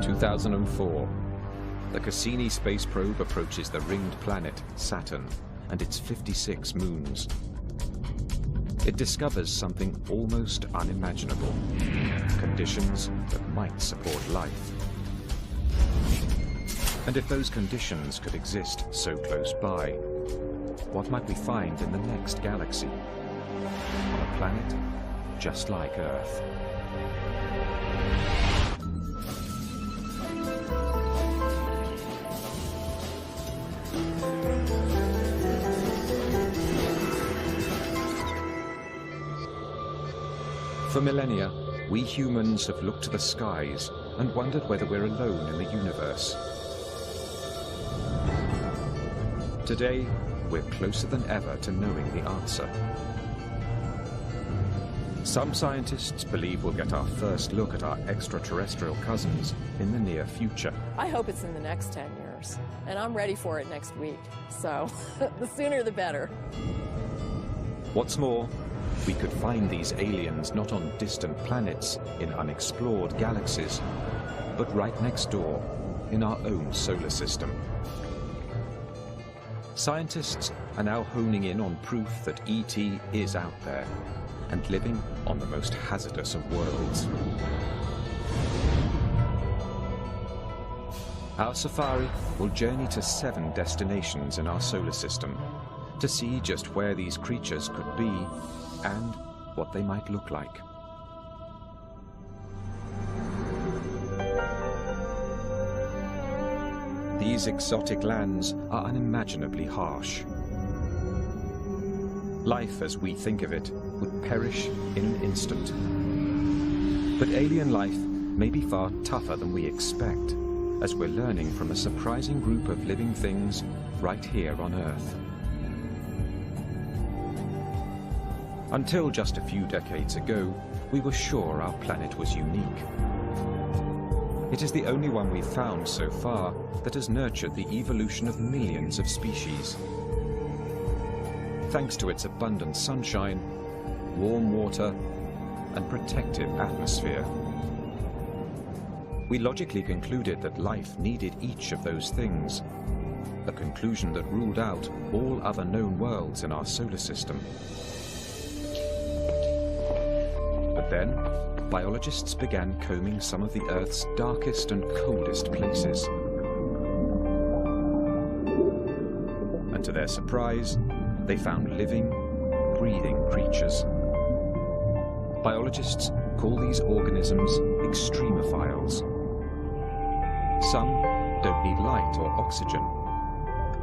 2004. The Cassini space probe approaches the ringed planet, Saturn, and its 56 moons. It discovers something almost unimaginable, conditions that might support life. And if those conditions could exist so close by, what might we find in the next galaxy? On a planet just like Earth. For millennia, we humans have looked to the skies and wondered whether we're alone in the universe. Today, we're closer than ever to knowing the answer. Some scientists believe we'll get our first look at our extraterrestrial cousins in the near future. I hope it's in the next 10 years, and I'm ready for it next week. So, the sooner the better. What's more, we could find these aliens not on distant planets in unexplored galaxies, but right next door in our own solar system. Scientists are now honing in on proof that ET is out there and living on the most hazardous of worlds. Our safari will journey to 7 destinations in our solar system to see just where these creatures could be and what they might look like. These exotic lands are unimaginably harsh. Life as we think of it would perish in an instant. But alien life may be far tougher than we expect, as we're learning from a surprising group of living things right here on Earth. Until just a few decades ago, we were sure our planet was unique. It is the only one we've found so far that has nurtured the evolution of millions of species. Thanks to its abundant sunshine, warm water, and protective atmosphere. We logically concluded that life needed each of those things, a conclusion that ruled out all other known worlds in our solar system. But then, biologists began combing some of the Earth's darkest and coldest places. And to their surprise, they found living, breathing creatures. Biologists call these organisms extremophiles. Some don't need light or oxygen.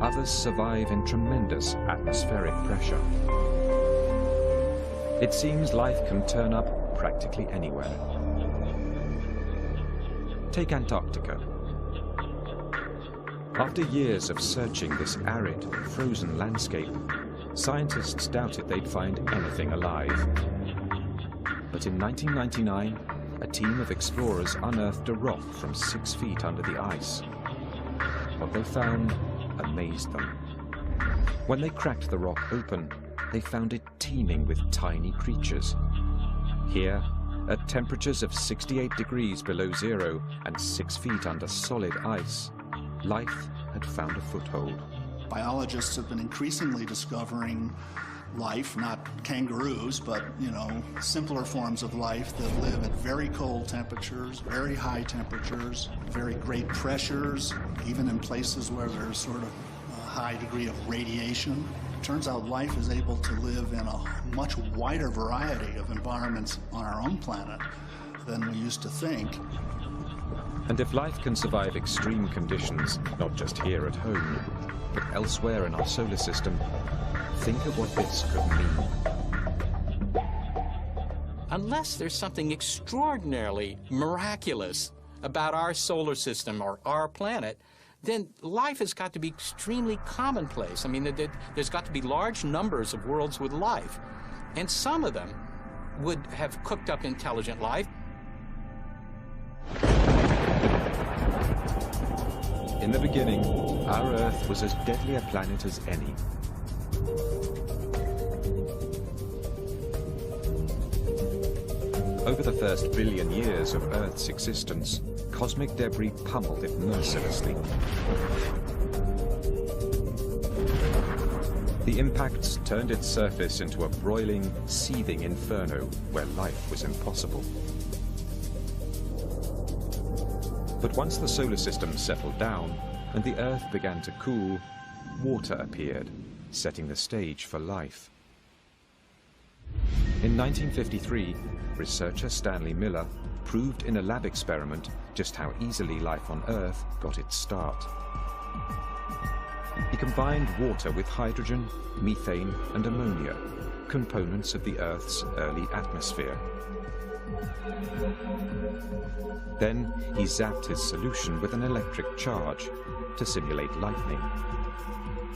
Others survive in tremendous atmospheric pressure. It seems life can turn up practically anywhere. Take Antarctica. After years of searching this arid, frozen landscape, scientists doubted they'd find anything alive. But in 1999, a team of explorers unearthed a rock from 6 feet under the ice. What they found amazed them. When they cracked the rock open, they found it teeming with tiny creatures. Here, at temperatures of 68 degrees below zero and 6 feet under solid ice, life had found a foothold. Biologists have been increasingly discovering life, not kangaroos, but, simpler forms of life that live at very cold temperatures, very high temperatures, very great pressures, even in places where there's sort of a high degree of radiation. It turns out life is able to live in a much wider variety of environments on our own planet than we used to think. And if life can survive extreme conditions, not just here at home, but elsewhere in our solar system, think of what this could mean. Unless there's something extraordinarily miraculous about our solar system or our planet, then life has got to be extremely commonplace. I mean, there's got to be large numbers of worlds with life, and some of them would have cooked up intelligent life. In the beginning, our Earth was as deadly a planet as any. Over the first billion years of Earth's existence, cosmic debris pummeled it mercilessly. The impacts turned its surface into a broiling, seething inferno where life was impossible. But once the solar system settled down and the Earth began to cool, water appeared, setting the stage for life. In 1953, researcher Stanley Miller proved in a lab experiment just how easily life on Earth got its start. He combined water with hydrogen, methane, and ammonia, components of the Earth's early atmosphere. Then he zapped his solution with an electric charge to simulate lightning.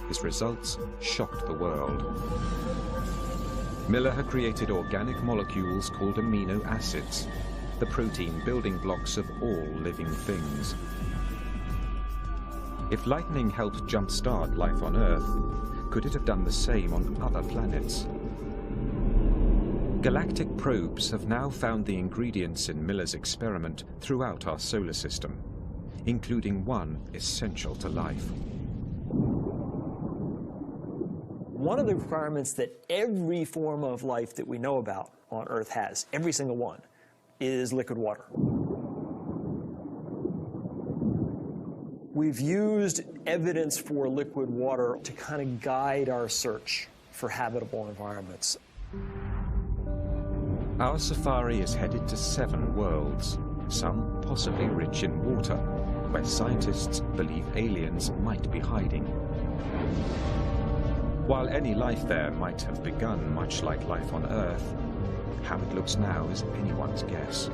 His results shocked the world. Miller had created organic molecules called amino acids, the protein building blocks of all living things. If lightning helped jumpstart life on Earth, could it have done the same on other planets? Galactic probes have now found the ingredients in Miller's experiment throughout our solar system, including one essential to life. One of the requirements that every form of life that we know about on Earth has, every single one, is liquid water. We've used evidence for liquid water to kind of guide our search for habitable environments. Our safari is headed to 7 worlds, some possibly rich in water, where scientists believe aliens might be hiding. While any life there might have begun much like life on Earth, how it looks now is anyone's guess.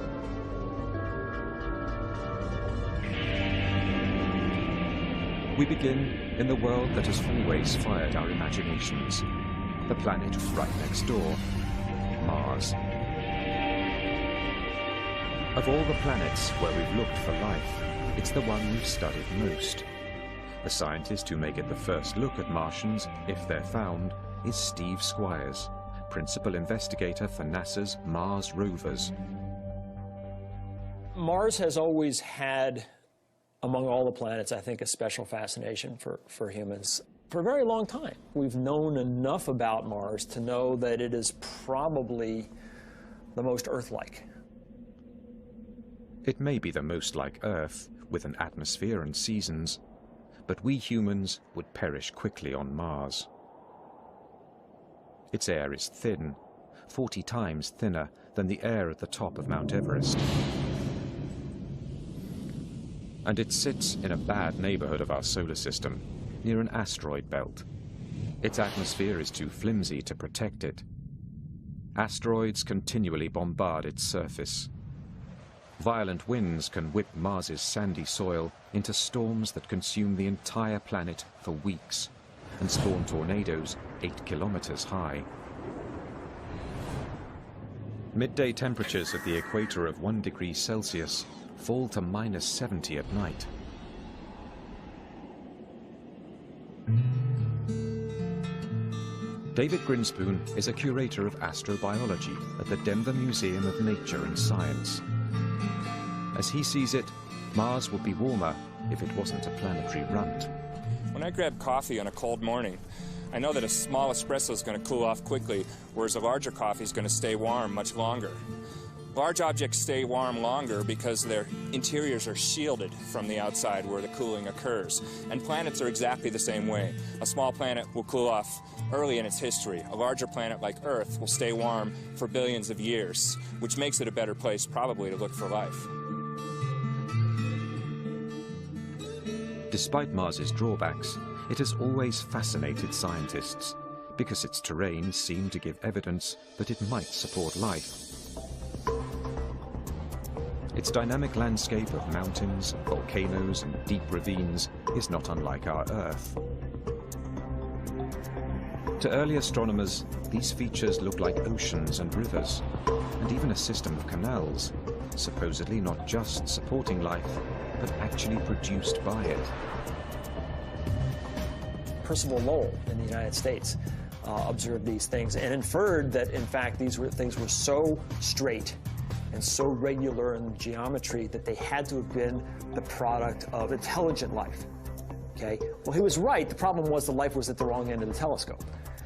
We begin in the world that has always fired our imaginations, the planet right next door, Mars. Of all the planets where we've looked for life, it's the one we've studied most. The scientist who may get the first look at Martians, if they're found, is Steve Squires, principal investigator for NASA's Mars rovers. Mars has always had, among all the planets, I think, a special fascination for humans. For a very long time, we've known enough about Mars to know that it is probably the most Earth-like. It may be the most like Earth, with an atmosphere and seasons, but we humans would perish quickly on Mars. Its air is thin, 40 times thinner than the air at the top of Mount Everest. And it sits in a bad neighborhood of our solar system, near an asteroid belt. Its atmosphere is too flimsy to protect it. Asteroids continually bombard its surface. Violent winds can whip Mars's sandy soil into storms that consume the entire planet for weeks and spawn tornadoes 8 kilometers high. Midday temperatures at the equator of 1 degree Celsius fall to -70 at night. David Grinspoon is a curator of astrobiology at the Denver Museum of Nature and Science. As he sees it, Mars would be warmer if it wasn't a planetary runt. When I grab coffee on a cold morning, I know that a small espresso is going to cool off quickly, whereas a larger coffee is going to stay warm much longer. Large objects stay warm longer because their interiors are shielded from the outside where the cooling occurs. And planets are exactly the same way. A small planet will cool off early in its history. A larger planet like Earth will stay warm for billions of years, which makes it a better place probably to look for life. Despite Mars's drawbacks, it has always fascinated scientists because its terrain seemed to give evidence that it might support life. Its dynamic landscape of mountains, volcanoes, and deep ravines is not unlike our Earth. To early astronomers, these features look like oceans and rivers, and even a system of canals, supposedly not just supporting life, but actually produced by it. Percival Lowell in the United States observed these things and inferred that, in fact, these things were so straight and so regular in geometry that they had to have been the product of intelligent life. Okay? Well, he was right. The problem was the life was at the wrong end of the telescope.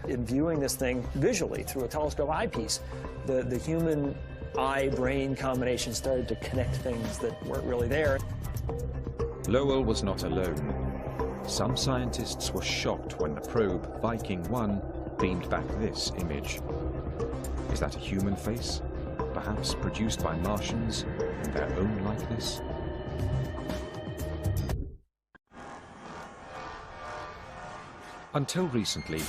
In viewing this thing visually through a telescope eyepiece, the human eye-brain combination started to connect things that weren't really there. Lowell was not alone. Some scientists were shocked when the probe Viking 1 beamed back this image. Is that a human face? Perhaps produced by Martians in their own likeness? Until recently,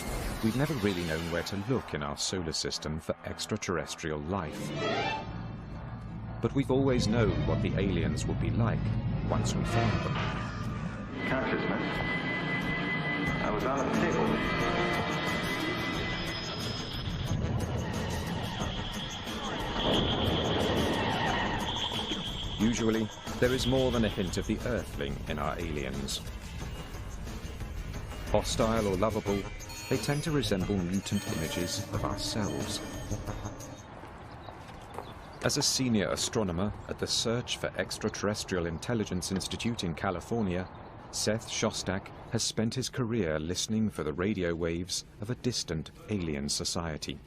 we've never really known where to look in our solar system for extraterrestrial life. But we've always known what the aliens would be like once we found them. Consciousness. I was on a table. Usually, there is more than a hint of the Earthling in our aliens. Hostile or lovable, they tend to resemble mutant images of ourselves. As a senior astronomer at the Search for Extraterrestrial Intelligence Institute in California, Seth Shostak has spent his career listening for the radio waves of a distant alien society.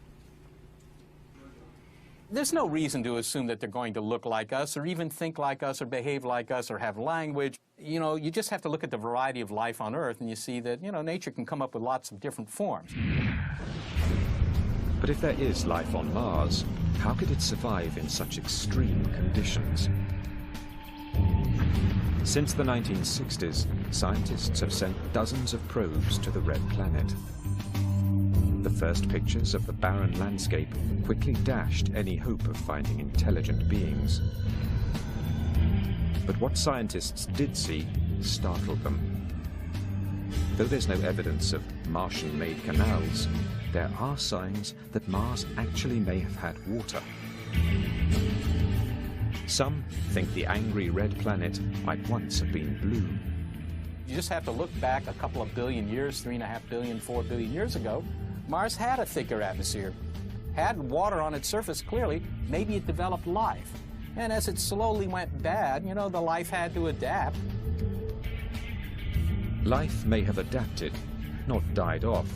There's no reason to assume that they're going to look like us or even think like us or behave like us or have language. You know, you just have to look at the variety of life on Earth and you see that, you know, nature can come up with lots of different forms. But if there is life on Mars, how could it survive in such extreme conditions? Since the 1960s, scientists have sent dozens of probes to the Red Planet. The first pictures of the barren landscape quickly dashed any hope of finding intelligent beings. But what scientists did see startled them. Though there's no evidence of Martian-made canals, there are signs that Mars actually may have had water. Some think the angry red planet might once have been blue. You just have to look back a couple of billion years, 3.5 billion, 4 billion years ago. Mars had a thicker atmosphere, had water on its surface clearly. Maybe it developed life. And as it slowly went bad, you know, the life had to adapt. Life may have adapted, not died off,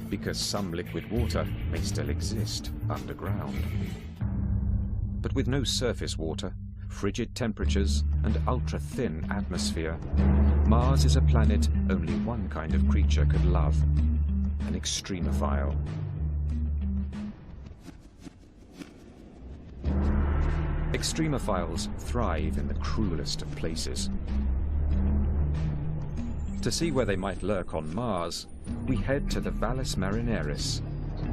because some liquid water may still exist underground. But with no surface water, frigid temperatures, and ultra-thin atmosphere, Mars is a planet only one kind of creature could love: an extremophile. Extremophiles thrive in the cruelest of places. To see where they might lurk on Mars, we head to the Valles Marineris,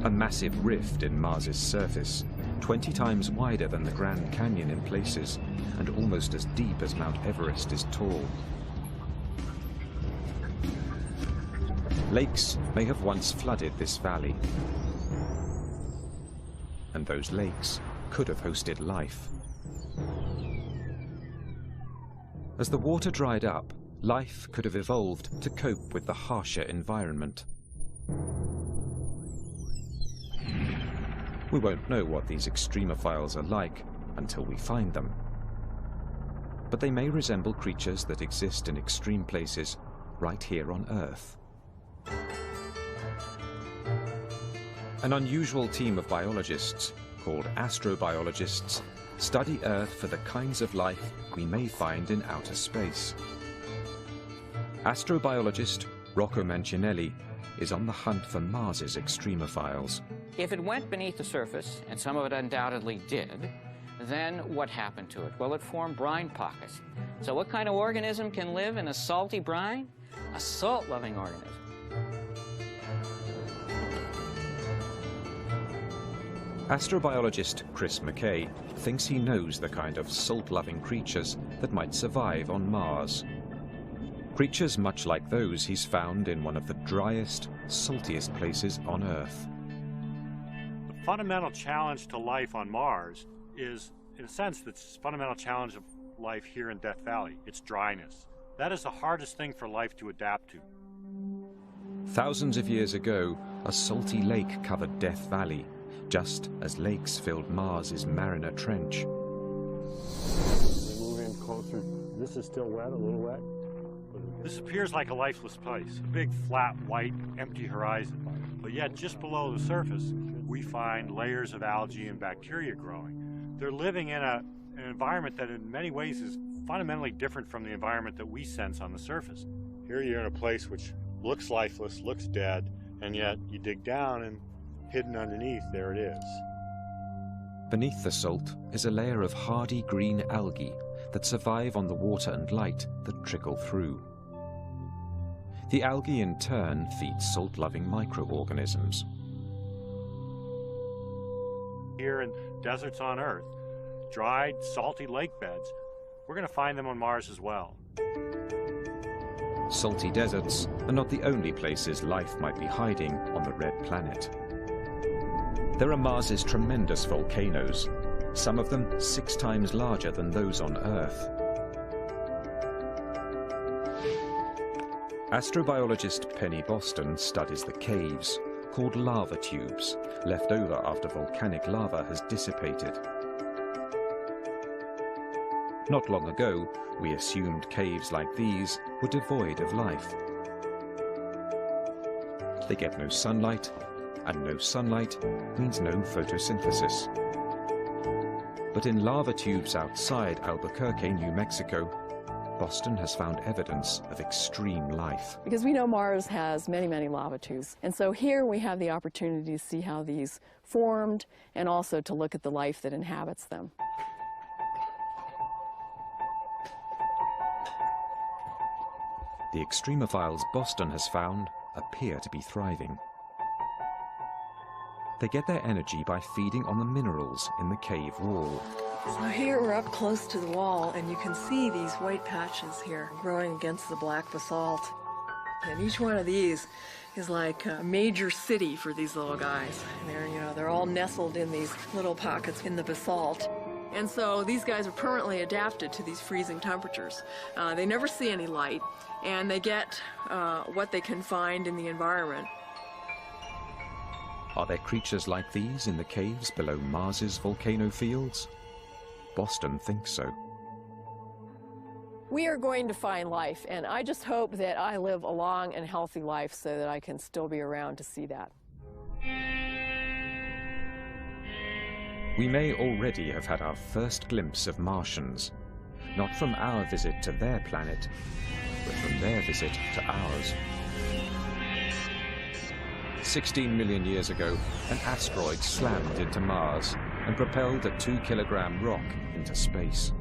a massive rift in Mars's surface, 20 times wider than the Grand Canyon in places, and almost as deep as Mount Everest is tall. Lakes may have once flooded this valley, and those lakes could have hosted life. As the water dried up, life could have evolved to cope with the harsher environment. We won't know what these extremophiles are like until we find them. But they may resemble creatures that exist in extreme places right here on Earth. An unusual team of biologists, called astrobiologists, study Earth for the kinds of life we may find in outer space. Astrobiologist Rocco Mancinelli is on the hunt for Mars's extremophiles. If it went beneath the surface, and some of it undoubtedly did, then what happened to it? Well, it formed brine pockets. So what kind of organism can live in a salty brine? A salt-loving organism. Astrobiologist Chris McKay thinks he knows the kind of salt-loving creatures that might survive on Mars. Creatures much like those he's found in one of the driest, saltiest places on Earth. The fundamental challenge to life on Mars is, in a sense, the fundamental challenge of life here in Death Valley. It's dryness. That is the hardest thing for life to adapt to. Thousands of years ago, a salty lake covered Death Valley, just as lakes filled Mars's Mariner Trench. surface is still wet, a little wet. This appears like a lifeless place, a big, flat, white, empty horizon. But yet, just below the surface, we find layers of algae and bacteria growing. They're living in an environment that in many ways is fundamentally different from the environment that we sense on the surface. Here you're in a place which looks lifeless, looks dead, and yet you dig down and hidden underneath, there it is. Beneath the salt is a layer of hardy green algae that survive on the water and light that trickle through. The algae in turn feeds salt-loving microorganisms. Here in deserts on Earth, dried, salty lake beds, we're going to find them on Mars as well. Salty deserts are not the only places life might be hiding on the red planet. There are Mars's tremendous volcanoes, some of them 6 times larger than those on Earth. Astrobiologist Penny Boston studies the caves, called lava tubes, left over after volcanic lava has dissipated. Not long ago, we assumed caves like these were devoid of life. They get no sunlight, and no sunlight means no photosynthesis. But in lava tubes outside Albuquerque, New Mexico, Boston has found evidence of extreme life. Because we know Mars has many, many lava tubes. And so here we have the opportunity to see how these formed and also to look at the life that inhabits them. The extremophiles Boston has found appear to be thriving. They get their energy by feeding on the minerals in the cave wall. So here we're up close to the wall, and you can see these white patches here growing against the black basalt. And each one of these is like a major city for these little guys. And they're all nestled in these little pockets in the basalt. And so these guys are permanently adapted to these freezing temperatures. They never see any light, and they get what they can find in the environment. Are there creatures like these in the caves below Mars's volcano fields? Boston thinks so. We are going to find life, and I just hope that I live a long and healthy life so that I can still be around to see that. We may already have had our first glimpse of Martians, not from our visit to their planet, but from their visit to ours. 16 million years ago, an asteroid slammed into Mars and propelled a 2-kilogram rock into space.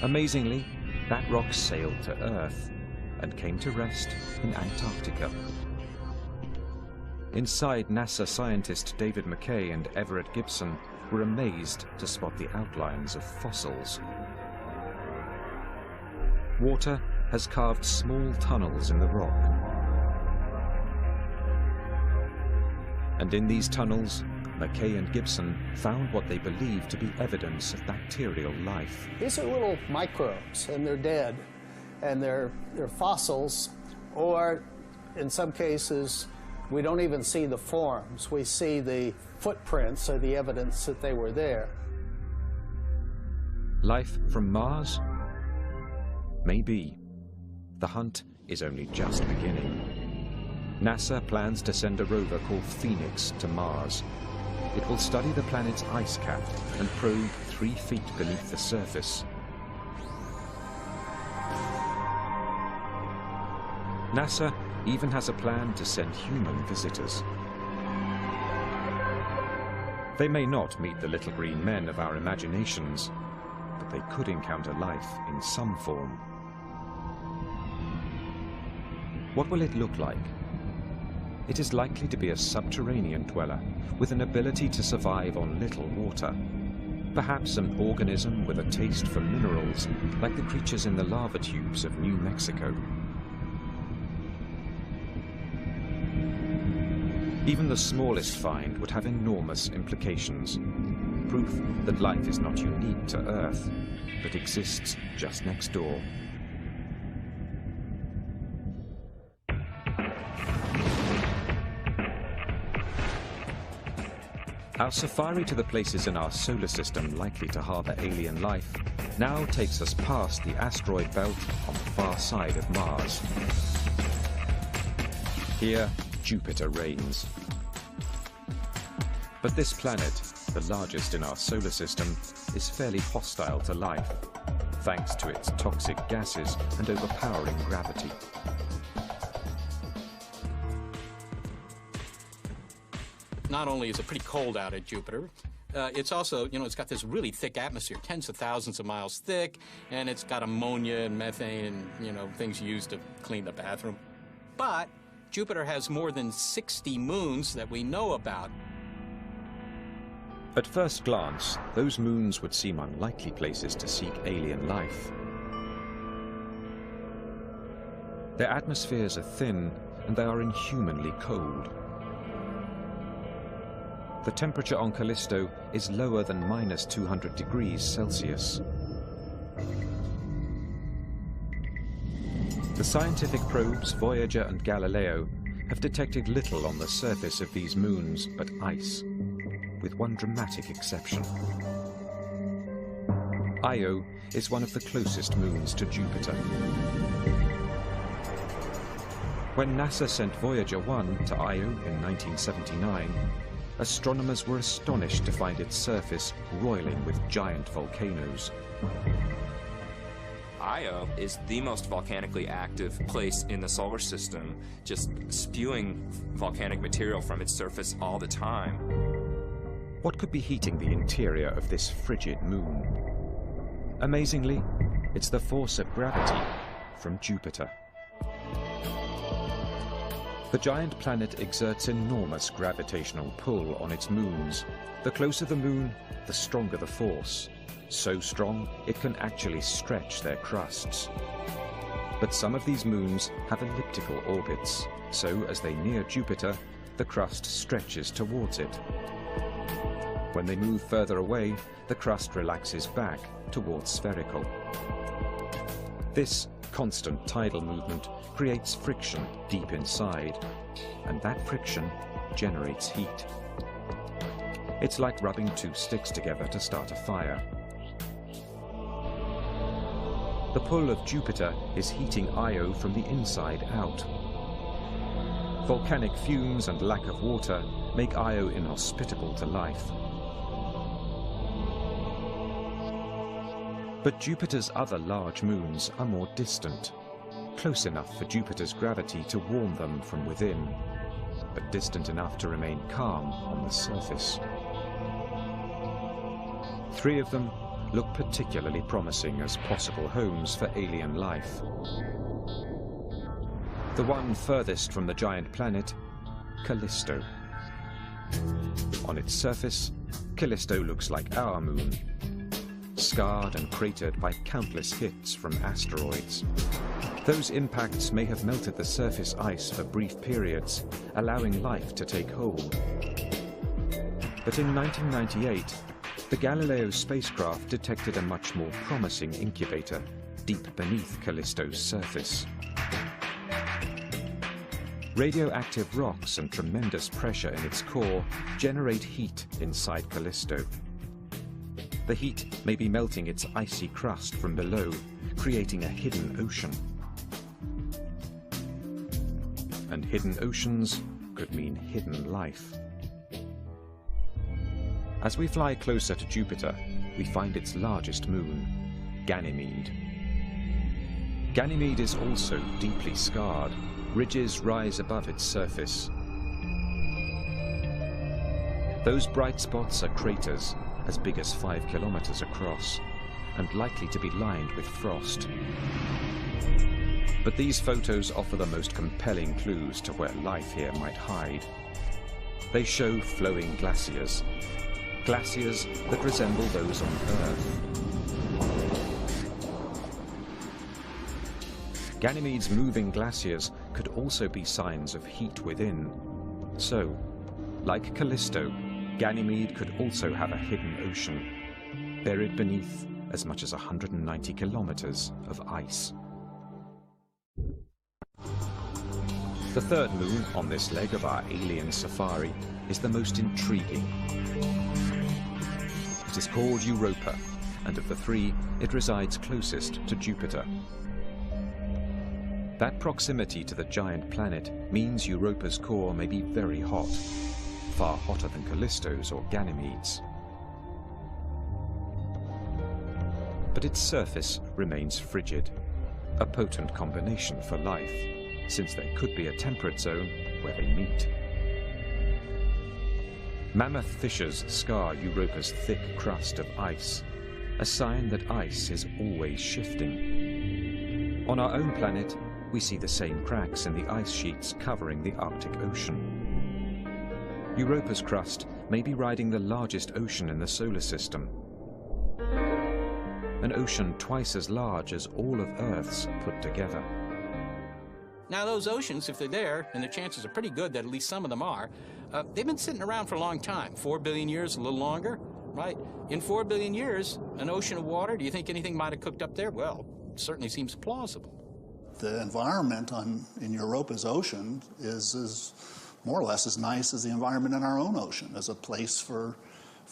Amazingly, that rock sailed to Earth and came to rest in Antarctica. Inside, NASA scientist David McKay and Everett Gibson were amazed to spot the outlines of fossils. Water has carved small tunnels in the rock. And in these tunnels, McKay and Gibson found what they believed to be evidence of bacterial life. These are little microbes, and they're dead, and they're fossils, or in some cases, we don't even see the forms. We see the footprints or the evidence that they were there. Life from Mars? Maybe. The hunt is only just beginning. NASA plans to send a rover called Phoenix to Mars. It will study the planet's ice cap and probe 3 feet beneath the surface. NASA even has a plan to send human visitors. They may not meet the little green men of our imaginations, but they could encounter life in some form. What will it look like? It is likely to be a subterranean dweller with an ability to survive on little water. Perhaps an organism with a taste for minerals, like the creatures in the lava tubes of New Mexico. Even the smallest find would have enormous implications. Proof that life is not unique to Earth, but exists just next door. Our safari to the places in our solar system likely to harbor alien life now takes us past the asteroid belt on the far side of Mars. Here, Jupiter reigns. But this planet, the largest in our solar system, is fairly hostile to life, thanks to its toxic gases and overpowering gravity. Not only is it pretty cold out at Jupiter, it's also, it's got this really thick atmosphere, tens of thousands of miles thick, and it's got ammonia and methane and, things used to clean the bathroom. But Jupiter has more than 60 moons that we know about. At first glance, those moons would seem unlikely places to seek alien life. Their atmospheres are thin, and they are inhumanly cold. The temperature on Callisto is lower than minus 200 degrees Celsius. The scientific probes Voyager and Galileo have detected little on the surface of these moons but ice, with one dramatic exception. Io is one of the closest moons to Jupiter. When NASA sent Voyager 1 to Io in 1979, astronomers were astonished to find its surface roiling with giant volcanoes. Io is the most volcanically active place in the solar system, just spewing volcanic material from its surface all the time. What could be heating the interior of this frigid moon? Amazingly, it's the force of gravity from Jupiter. The giant planet exerts enormous gravitational pull on its moons. The closer the moon, the stronger the force. So strong, it can actually stretch their crusts. But some of these moons have elliptical orbits, so as they near Jupiter, the crust stretches towards it. When they move further away, the crust relaxes back towards spherical. This constant tidal movement creates friction deep inside, and that friction generates heat. It's like rubbing two sticks together to start a fire. The pull of Jupiter is heating Io from the inside out. Volcanic fumes and lack of water make Io inhospitable to life. But Jupiter's other large moons are more distant, close enough for Jupiter's gravity to warm them from within, but distant enough to remain calm on the surface. 3 of them look particularly promising as possible homes for alien life. The one furthest from the giant planet, Callisto. On its surface, Callisto looks like our moon, scarred and cratered by countless hits from asteroids. Those impacts may have melted the surface ice for brief periods, allowing life to take hold. But in 1998, the Galileo spacecraft detected a much more promising incubator deep beneath Callisto's surface. Radioactive rocks and tremendous pressure in its core generate heat inside Callisto. The heat may be melting its icy crust from below, creating a hidden ocean. And hidden oceans could mean hidden life. As we fly closer to Jupiter, we find its largest moon, Ganymede. Ganymede is also deeply scarred. Ridges rise above its surface. Those bright spots are craters as big as 5 kilometers across, and likely to be lined with frost. But these photos offer the most compelling clues to where life here might hide. They show flowing glaciers, glaciers that resemble those on Earth. Ganymede's moving glaciers could also be signs of heat within. So, like Callisto, Ganymede could also have a hidden ocean, buried beneath as much as 190 kilometers of ice. The third moon on this leg of our alien safari is the most intriguing. It is called Europa, and of the three, it resides closest to Jupiter. That proximity to the giant planet means Europa's core may be very hot, far hotter than Callisto's or Ganymede's. But its surface remains frigid, a potent combination for life, since there could be a temperate zone where they meet. Mammoth fissures scar Europa's thick crust of ice, a sign that ice is always shifting. On our own planet, we see the same cracks in the ice sheets covering the Arctic Ocean. Europa's crust may be riding the largest ocean in the solar system, an ocean twice as large as all of Earth's put together. Now, those oceans, if they're there, and the chances are pretty good that at least some of them are, they've been sitting around for a long time, 4 billion years, a little longer, right? In 4 billion years, an ocean of water, do you think anything might have cooked up there? Well, it certainly seems plausible. The environment in Europa's ocean is more or less as nice as the environment in our own ocean, as a place for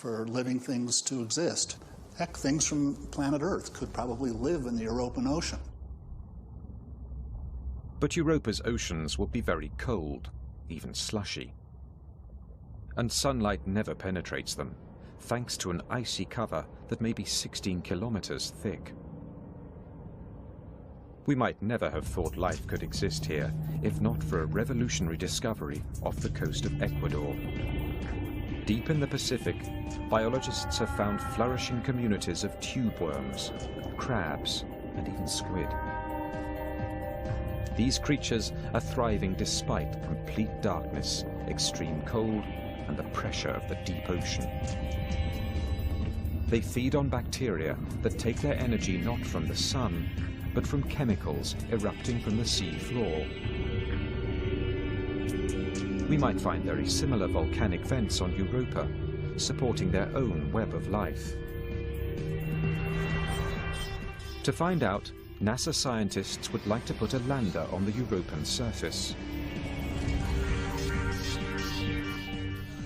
living things to exist. Heck, things from planet Earth could probably live in the European Ocean. But Europa's oceans will be very cold, even slushy. And sunlight never penetrates them, thanks to an icy cover that may be 16 kilometers thick. We might never have thought life could exist here if not for a revolutionary discovery off the coast of Ecuador. Deep in the Pacific, biologists have found flourishing communities of tube worms, crabs, and even squid. These creatures are thriving despite complete darkness, extreme cold, and the pressure of the deep ocean. They feed on bacteria that take their energy not from the sun, but from chemicals erupting from the sea floor. We might find very similar volcanic vents on Europa, supporting their own web of life. To find out, NASA scientists would like to put a lander on the European surface.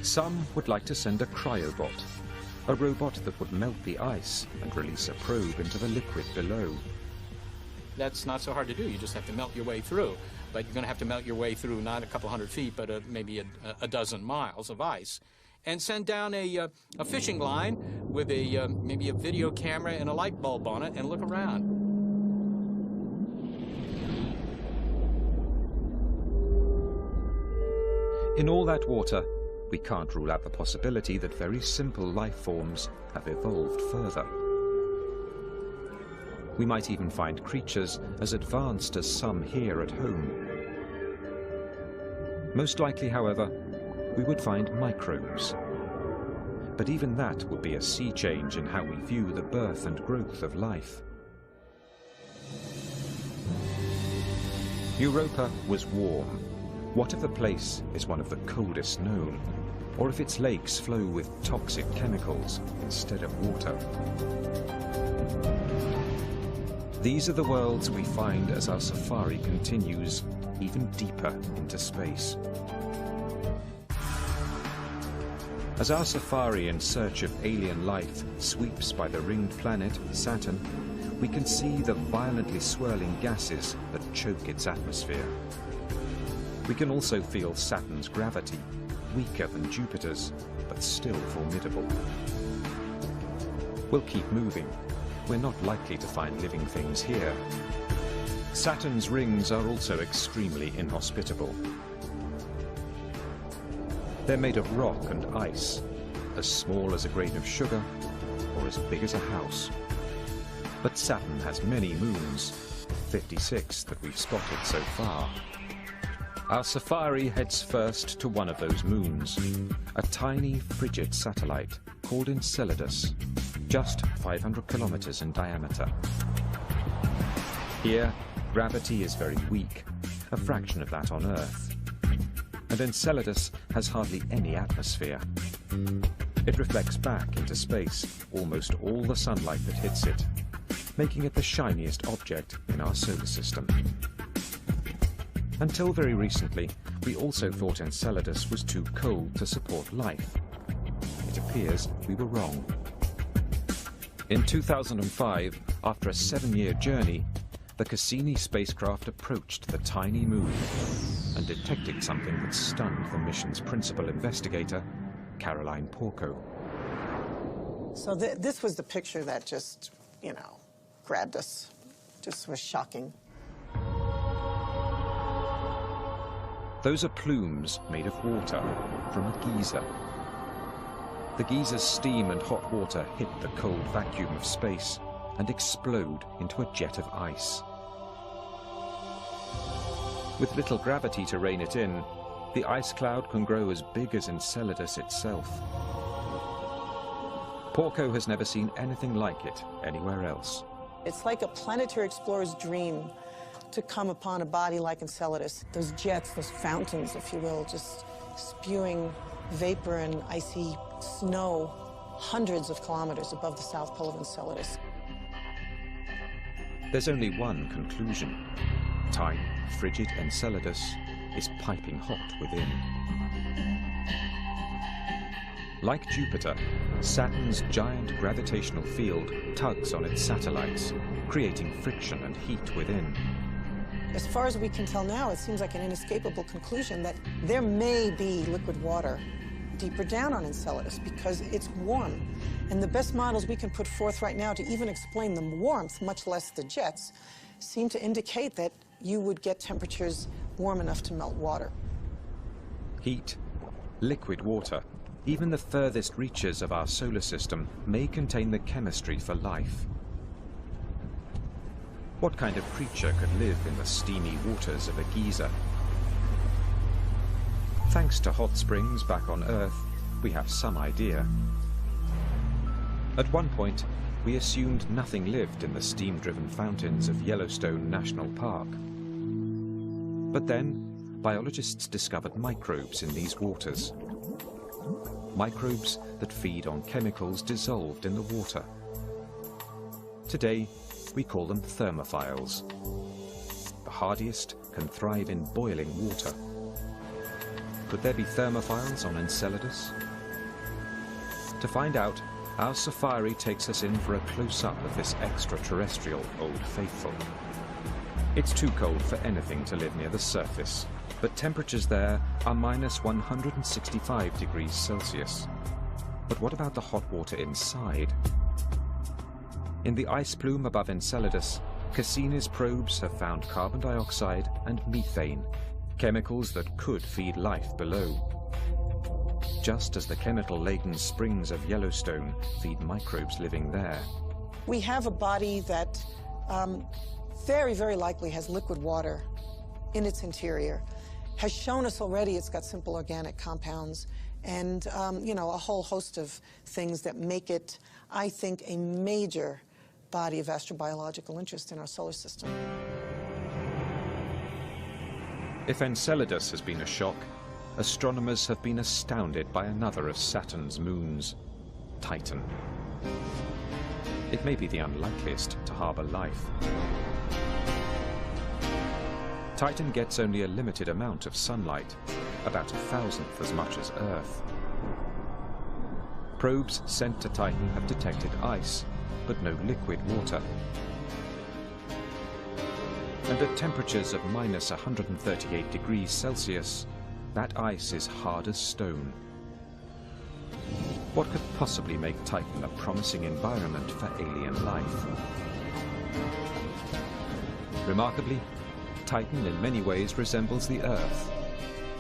Some would like to send a cryobot, a robot that would melt the ice and release a probe into the liquid below. That's not so hard to do. You just have to melt your way through. But you're going to have to melt your way through not a couple hundred feet, but maybe a dozen miles of ice. And send down a fishing line with maybe a video camera and a light bulb on it and look around. In all that water, we can't rule out the possibility that very simple life forms have evolved further. We might even find creatures as advanced as some here at home. Most likely, however, we would find microbes. But even that would be a sea change in how we view the birth and growth of life. Europa was warm. What if the place is one of the coldest known? Or if its lakes flow with toxic chemicals instead of water? These are the worlds we find as our safari continues even deeper into space. As our safari in search of alien life sweeps by the ringed planet, Saturn, we can see the violently swirling gases that choke its atmosphere. We can also feel Saturn's gravity, weaker than Jupiter's, but still formidable. We'll keep moving. We're not likely to find living things here. Saturn's rings are also extremely inhospitable. They're made of rock and ice, as small as a grain of sugar or as big as a house. But Saturn has many moons, 56 that we've spotted so far. Our safari heads first to one of those moons, a tiny frigid satellite called Enceladus, just 500 kilometers in diameter. Here, gravity is very weak, a fraction of that on Earth. And Enceladus has hardly any atmosphere. It reflects back into space almost all the sunlight that hits it, making it the shiniest object in our solar system. Until very recently, we also thought Enceladus was too cold to support life. It appears we were wrong. In 2005, after a 7-year journey, the Cassini spacecraft approached the tiny moon and detected something that stunned the mission's principal investigator, Caroline Porco. So this was the picture that just, you know, grabbed us. Just was shocking. Those are plumes made of water from a geyser. The geyser's steam and hot water hit the cold vacuum of space and explode into a jet of ice. With little gravity to rein it in, the ice cloud can grow as big as Enceladus itself. Porco has never seen anything like it anywhere else. It's like a planetary explorer's dream to come upon a body like Enceladus. Those jets, those fountains, if you will, just spewing vapor and icy snow hundreds of kilometers above the south pole of Enceladus. There's only one conclusion. Tiny, frigid Enceladus is piping hot within. Like Jupiter, Saturn's giant gravitational field tugs on its satellites, creating friction and heat within. As far as we can tell now, it seems like an inescapable conclusion that there may be liquid water deeper down on Enceladus because it's warm. And the best models we can put forth right now to even explain the warmth, much less the jets, seem to indicate that you would get temperatures warm enough to melt water. Heat, liquid water, even the furthest reaches of our solar system may contain the chemistry for life. What kind of creature could live in the steamy waters of a geyser? Thanks to hot springs back on Earth, we have some idea. At one point, we assumed nothing lived in the steam-driven fountains of Yellowstone National Park. But then, biologists discovered microbes in these waters. Microbes that feed on chemicals dissolved in the water. Today, we call them thermophiles. The hardiest can thrive in boiling water. Could there be thermophiles on Enceladus? To find out, our safari takes us in for a close-up of this extraterrestrial Old Faithful. It's too cold for anything to live near the surface, but temperatures there are minus 165 degrees Celsius. But what about the hot water inside? In the ice plume above Enceladus, Cassini's probes have found carbon dioxide and methane, chemicals that could feed life below. Just as the chemical-laden springs of Yellowstone feed microbes living there. We have a body that very, very likely has liquid water in its interior, has shown us already it's got simple organic compounds and, you know, a whole host of things that make it, I think, a major body of astrobiological interest in our solar system. If Enceladus has been a shock, astronomers have been astounded by another of Saturn's moons, Titan. It may be the unlikeliest to harbor life. Titan gets only a limited amount of sunlight, about 1,000th as much as Earth. Probes sent to Titan have detected ice, but no liquid water. And at temperatures of minus 138 degrees Celsius, that ice is hard as stone. What could possibly make Titan a promising environment for alien life? Remarkably, Titan in many ways resembles the Earth,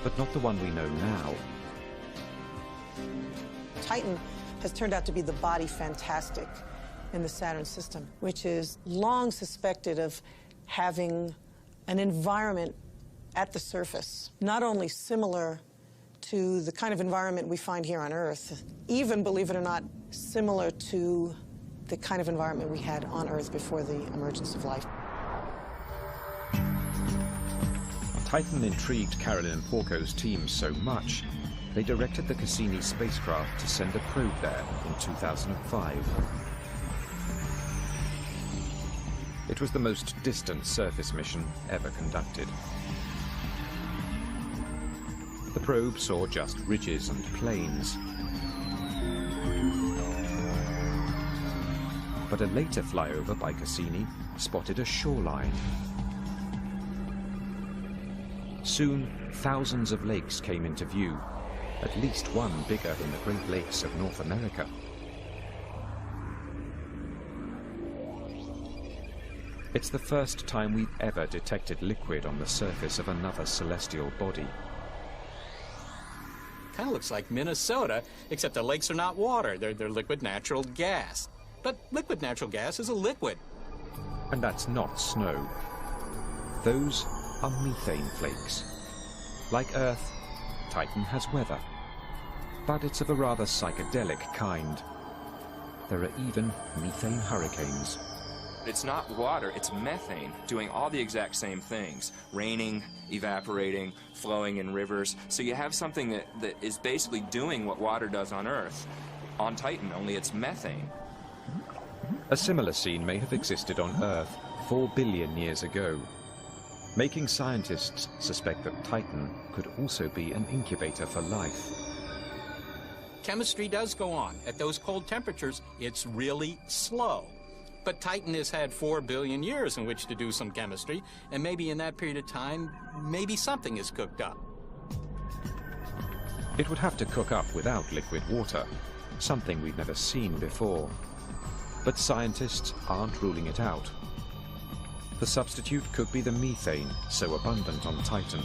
but not the one we know now. Titan has turned out to be the body fantastic in the Saturn system, which is long suspected of having an environment at the surface, not only similar to the kind of environment we find here on Earth, even, believe it or not, similar to the kind of environment we had on Earth before the emergence of life. Titan intrigued Caroline Porco's team so much, they directed the Cassini spacecraft to send a probe there in 2005. It was the most distant surface mission ever conducted. The probe saw just ridges and plains. but a later flyover by Cassini spotted a shoreline. Soon, thousands of lakes came into view, at least one bigger than the Great Lakes of North America. It's the first time we've ever detected liquid on the surface of another celestial body. Kind of looks like Minnesota, except the lakes are not water. They're liquid natural gas. But liquid natural gas is a liquid. And that's not snow. Those are methane flakes. Like Earth, Titan has weather. But it's of a rather psychedelic kind. There are even methane hurricanes. It's not water, it's methane, doing all the exact same things. Raining, evaporating, flowing in rivers. So you have something that is basically doing what water does on Earth, on Titan, only it's methane. A similar scene may have existed on Earth 4 billion years ago, making scientists suspect that Titan could also be an incubator for life. Chemistry does go on. At those cold temperatures, it's really slow. But Titan has had 4 billion years in which to do some chemistry, and maybe in that period of time, maybe something is cooked up. It would have to cook up without liquid water, something we've never seen before. But scientists aren't ruling it out. The substitute could be the methane, so abundant on Titan.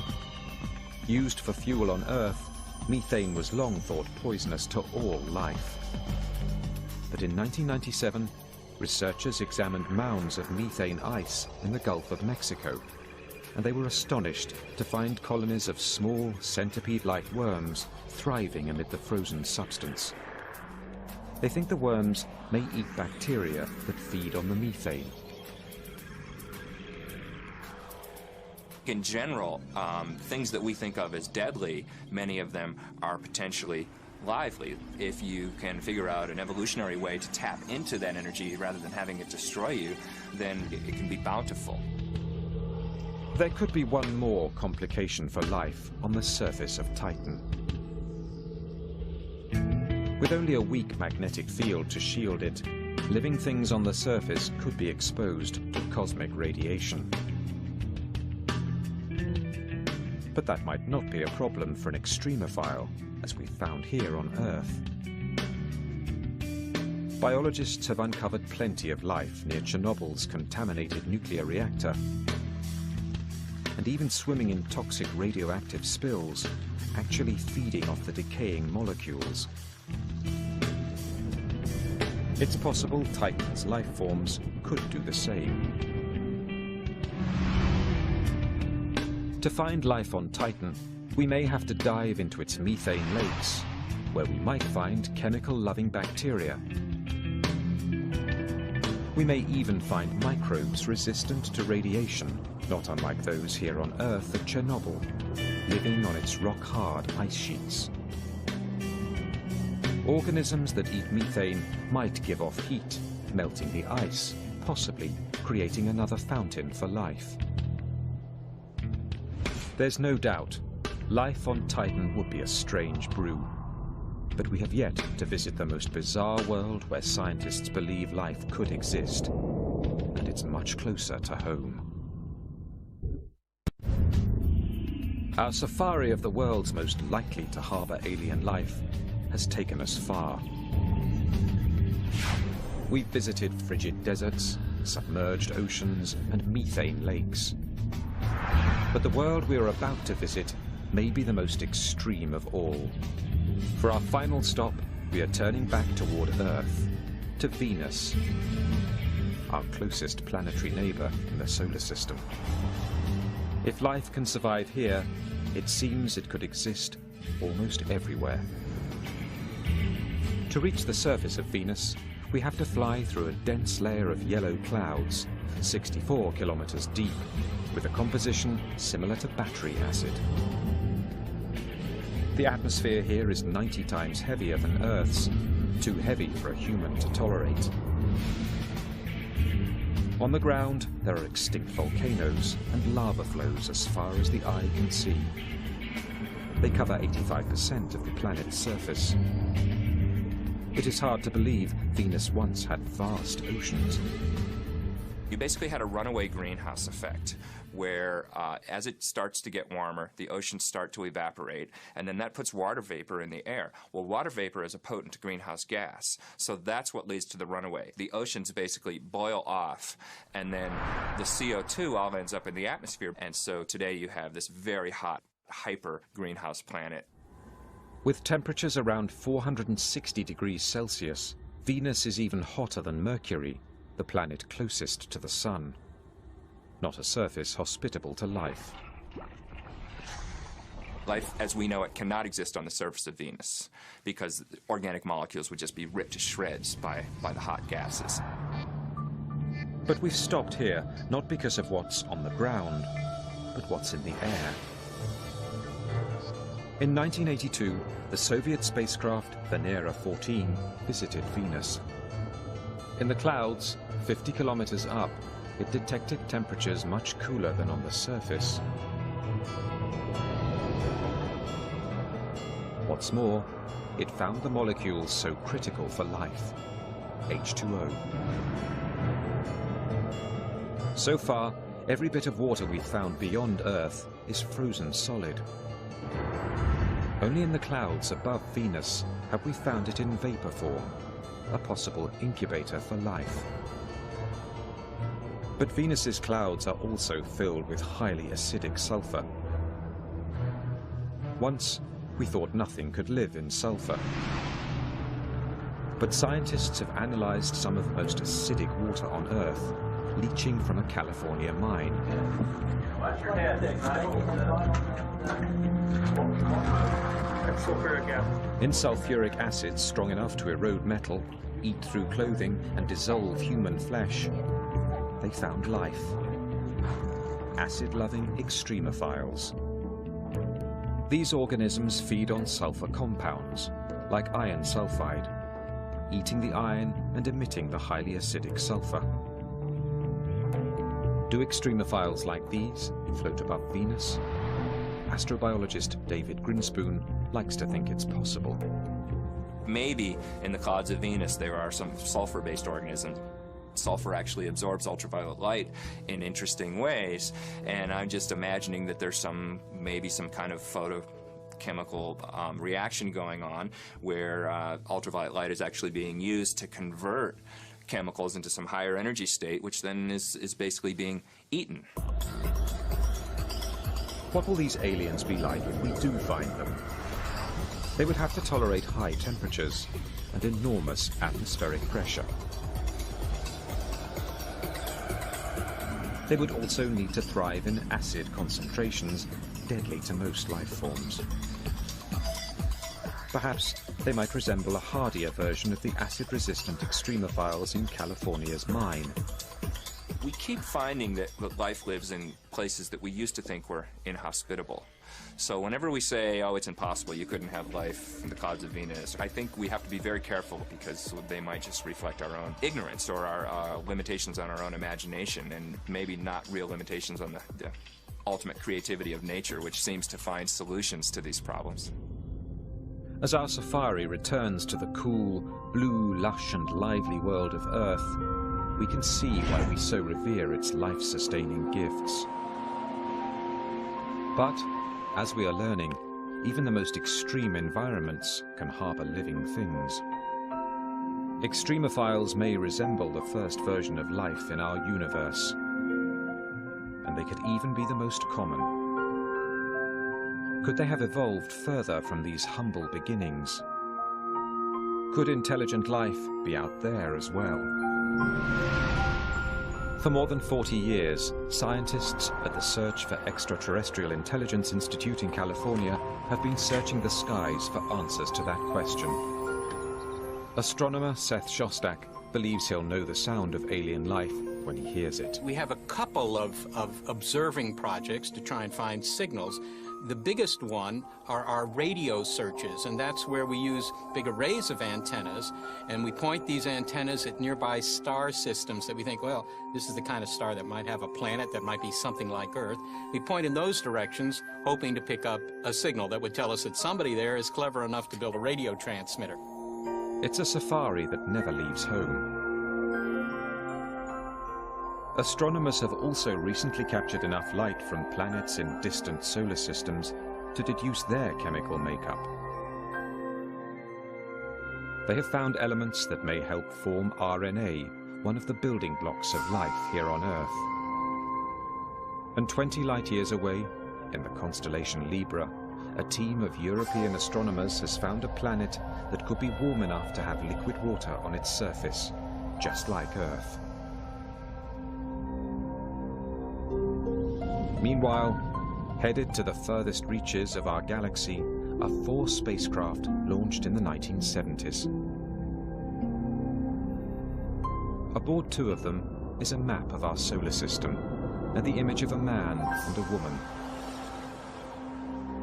Used for fuel on Earth, methane was long thought poisonous to all life. But in 1997, researchers examined mounds of methane ice in the Gulf of Mexico, and they were astonished to find colonies of small centipede-like worms thriving amid the frozen substance. They think the worms may eat bacteria that feed on the methane. In general, things that we think of as deadly, many of them are potentially lively. If you can figure out an evolutionary way to tap into that energy rather than having it destroy you, then it can be bountiful. There could be one more complication for life on the surface of Titan. With only a weak magnetic field to shield it, living things on the surface could be exposed to cosmic radiation. But that might not be a problem for an extremophile, as we found here on Earth. Biologists have uncovered plenty of life near Chernobyl's contaminated nuclear reactor, and even swimming in toxic radioactive spills, actually feeding off the decaying molecules. It's possible Titan's life forms could do the same. To find life on Titan, we may have to dive into its methane lakes, where we might find chemical-loving bacteria. We may even find microbes resistant to radiation, not unlike those here on Earth at Chernobyl, living on its rock-hard ice sheets. Organisms that eat methane might give off heat, melting the ice, possibly creating another fountain for life. There's no doubt, life on Titan would be a strange brew. But we have yet to visit the most bizarre world where scientists believe life could exist, and it's much closer to home. Our safari of the world's most likely to harbor alien life has taken us far. We've visited frigid deserts, submerged oceans, and methane lakes. But the world we are about to visit may be the most extreme of all. For our final stop, we are turning back toward Earth, to Venus, our closest planetary neighbor in the solar system. If life can survive here, it seems it could exist almost everywhere. To reach the surface of Venus, we have to fly through a dense layer of yellow clouds, 64 kilometers deep, with a composition similar to battery acid. The atmosphere here is 90 times heavier than Earth's, too heavy for a human to tolerate. On the ground, there are extinct volcanoes and lava flows as far as the eye can see. They cover 85% of the planet's surface. It is hard to believe Venus once had vast oceans. You basically had a runaway greenhouse effect where as it starts to get warmer, the oceans start to evaporate, and then that puts water vapor in the air. Well, water vapor is a potent greenhouse gas, so that's what leads to the runaway. The oceans basically boil off, and then the CO2 all ends up in the atmosphere, and so today you have this very hot, hyper greenhouse planet. With temperatures around 460 degrees Celsius, Venus is even hotter than Mercury, the planet closest to the Sun. Not a surface hospitable to life. Life as we know it cannot exist on the surface of Venus because organic molecules would just be ripped to shreds by the hot gases. But we've stopped here, not because of what's on the ground, but what's in the air. In 1982, the Soviet spacecraft Venera 14 visited Venus. In the clouds, 50 kilometers up, it detected temperatures much cooler than on the surface. What's more, it found the molecules so critical for life, H2O. So far, every bit of water we've found beyond Earth is frozen solid. Only in the clouds above Venus have we found it in vapor form, a possible incubator for life. But Venus's clouds are also filled with highly acidic sulfur. Once, we thought nothing could live in sulfur. But scientists have analyzed some of the most acidic water on Earth, leaching from a California mine. Watch your head. In sulfuric acid strong enough to erode metal, eat through clothing, and dissolve human flesh, they found life. Acid-loving extremophiles. These organisms feed on sulfur compounds, like iron sulfide, eating the iron and emitting the highly acidic sulfur. Do extremophiles like these float above Venus? Astrobiologist David Grinspoon likes to think it's possible. Maybe in the clouds of Venus there are some sulfur-based organisms. Sulfur actually absorbs ultraviolet light in interesting ways, and I'm just imagining that there's maybe some kind of photochemical reaction going on where ultraviolet light is actually being used to convert chemicals into some higher energy state, which then is basically being eaten. What will these aliens be like if we do find them? They would have to tolerate high temperatures and enormous atmospheric pressure. They would also need to thrive in acid concentrations deadly to most life forms. Perhaps they might resemble a hardier version of the acid-resistant extremophiles in California's mine. We keep finding that life lives in places that we used to think were inhospitable. So whenever we say, oh, it's impossible, you couldn't have life in the clouds of Venus, I think we have to be very careful because they might just reflect our own ignorance or our limitations on our own imagination, and maybe not real limitations on the ultimate creativity of nature, which seems to find solutions to these problems. As our safari returns to the cool, blue, lush and lively world of Earth, we can see why we so revere its life-sustaining gifts. But, as we are learning, even the most extreme environments can harbor living things. Extremophiles may resemble the first version of life in our universe, and they could even be the most common. Could they have evolved further from these humble beginnings? Could intelligent life be out there as well? For more than 40 years, scientists at the Search for Extraterrestrial Intelligence Institute in California have been searching the skies for answers to that question. Astronomer Seth Shostak believes he'll know the sound of alien life when he hears it. We have a couple of observing projects to try and find signals. The biggest one are our radio searches, and that's where we use big arrays of antennas, and we point these antennas at nearby star systems that we think, well, this is the kind of star that might have a planet that might be something like Earth. We point in those directions, hoping to pick up a signal that would tell us that somebody there is clever enough to build a radio transmitter. It's a safari that never leaves home. Astronomers have also recently captured enough light from planets in distant solar systems to deduce their chemical makeup. They have found elements that may help form RNA, one of the building blocks of life here on Earth. And 20 light-years away, in the constellation Libra, a team of European astronomers has found a planet that could be warm enough to have liquid water on its surface, just like Earth. Meanwhile, headed to the furthest reaches of our galaxy are 4 spacecraft launched in the 1970s. Aboard 2 of them is a map of our solar system and the image of a man and a woman.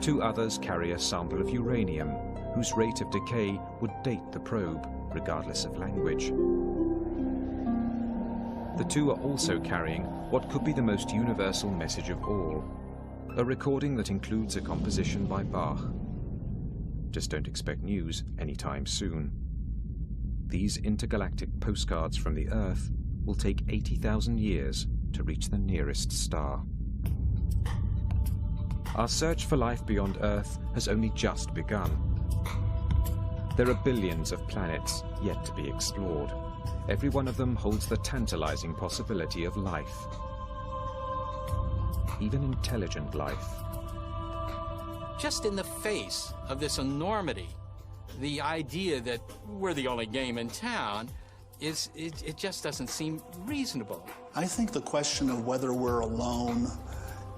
2 others carry a sample of uranium, whose rate of decay would date the probe, regardless of language. The 2 are also carrying what could be the most universal message of all, a recording that includes a composition by Bach. Just don't expect news anytime soon. These intergalactic postcards from the Earth will take 80,000 years to reach the nearest star. Our search for life beyond Earth has only just begun. There are billions of planets yet to be explored. Every one of them holds the tantalizing possibility of life. Even intelligent life. Just in the face of this enormity, the idea that we're the only game in town, it just doesn't seem reasonable. I think the question of whether we're alone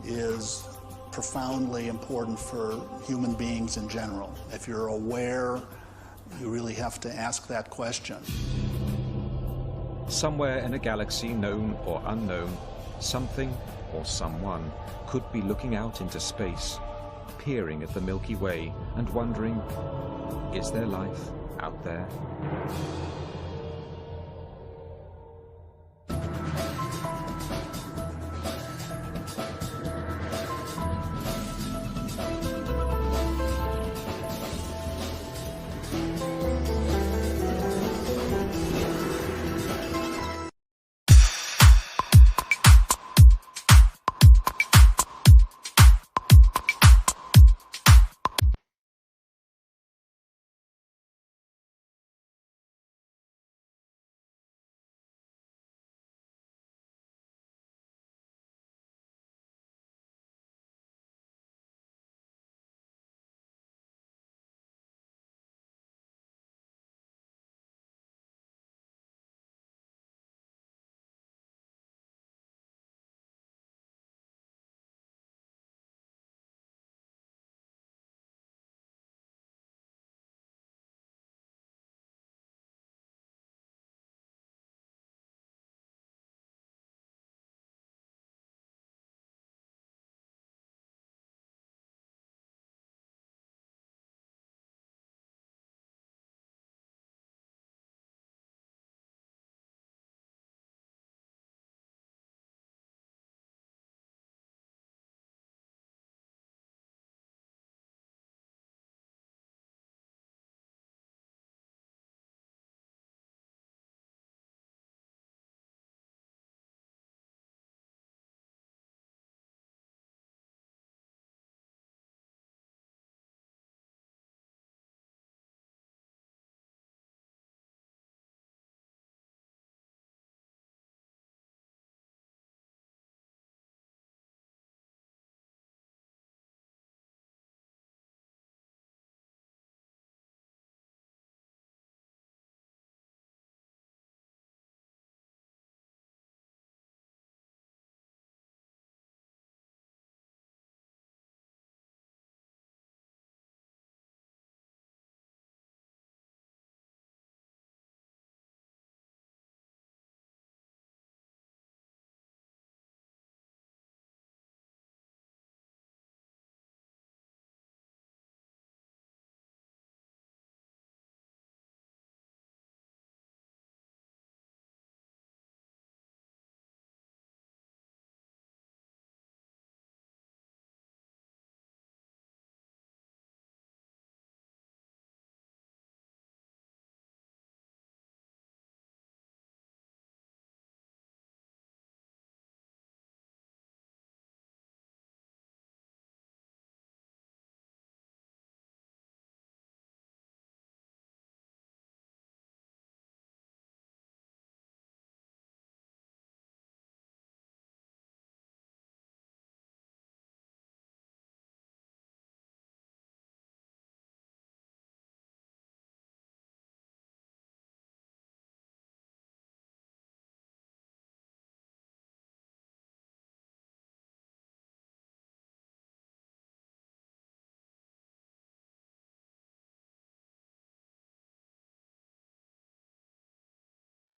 is profoundly important for human beings in general. If you're aware, you really have to ask that question. Somewhere in a galaxy, known or unknown, something or someone could be looking out into space, peering at the Milky Way and wondering, is there life out there?